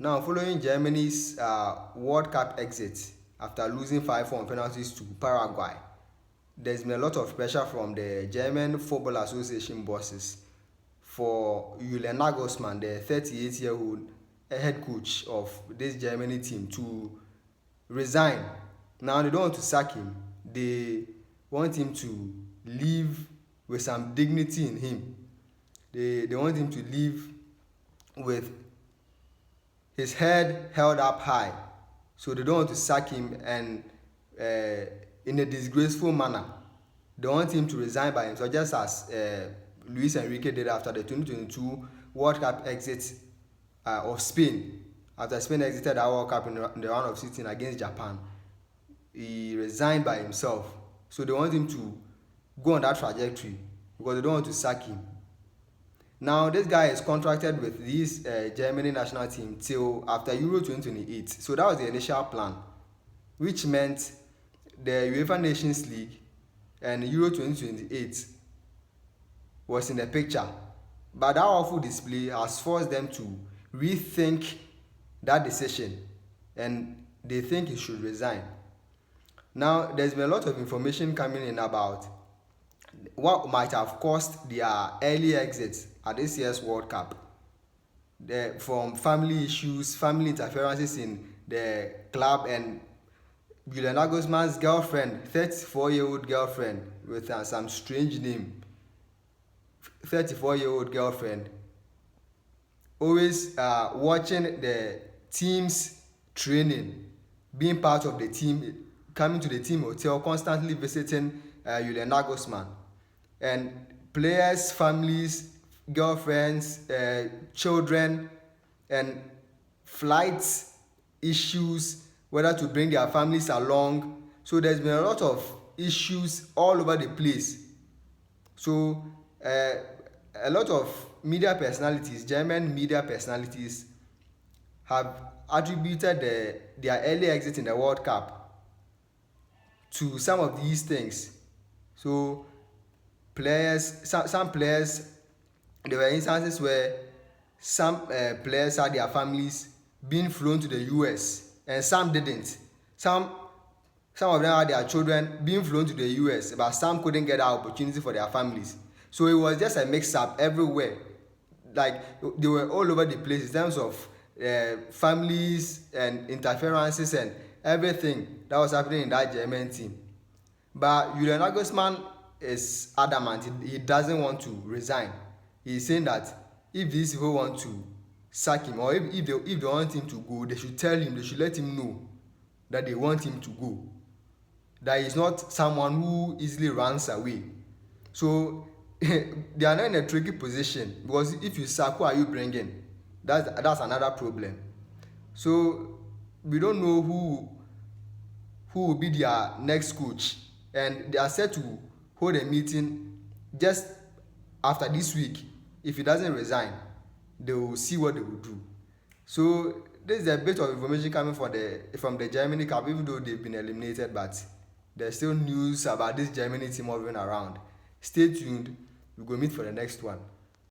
Now, following Germany's World Cup exit after losing 5-4 on penalties to Paraguay, there's been a lot of pressure from the German Football Association bosses for Julian Nagelsmann, the 38-year-old head coach of this Germany team, to resign. Now, they don't want to sack him. They want him to leave with some dignity in him. They want him to leave with his head held up high. So they don't want to sack him and in a disgraceful manner. They want him to resign by himself, just as Luis Enrique did after the 2022 World Cup exit of Spain. After Spain exited that World Cup in the round of 16 against Japan, he resigned by himself. So they want him to go on that trajectory because they don't want to sack him. Now, this guy is contracted with this Germany national team till after Euro 2028. So that was the initial plan, which meant the UEFA Nations League and Euro 2028 was in the picture. But that awful display has forced them to rethink that decision, and they think he should resign. Now, there's been a lot of information coming in about what might have caused their early exit at this year's World Cup. From family issues, family interferences in the club, and Julian Nagelsmann's girlfriend, 34-year-old girlfriend with some strange name, 34-year-old girlfriend, always watching the team's training, being part of the team, coming to the team hotel, constantly visiting Julian Nagelsmann. And players, families, girlfriends, children, and flight issues, whether to bring their families along. So there's been a lot of issues all over the place. So a lot of media personalities, German media personalities, have attributed their early exit in the World Cup to some of these things. So some players, there were instances where some players had their families being flown to the US and some didn't. Some of them had their children being flown to the US, but some couldn't get that opportunity for their families. So it was just a mix-up everywhere. Like, they were all over the place in terms of families and interferences and everything that was happening in that German team. But Julian Nagelsmann is adamant. He doesn't want to resign. He's saying that if these people want to sack him, or if they want him to go, they should tell him, they should let him know that they want him to go. That he's not someone who easily runs away. So they are not in a tricky position, because if you sack, who are you bringing? That's another problem. So we don't know who will be their next coach, and they are set to hold a meeting just after this week. If he doesn't resign, they will see what they will do. So this is a bit of information coming from the Germany Cup, even though they've been eliminated, but there's still news about this Germany team moving around. Stay tuned. We'll go meet for the next one.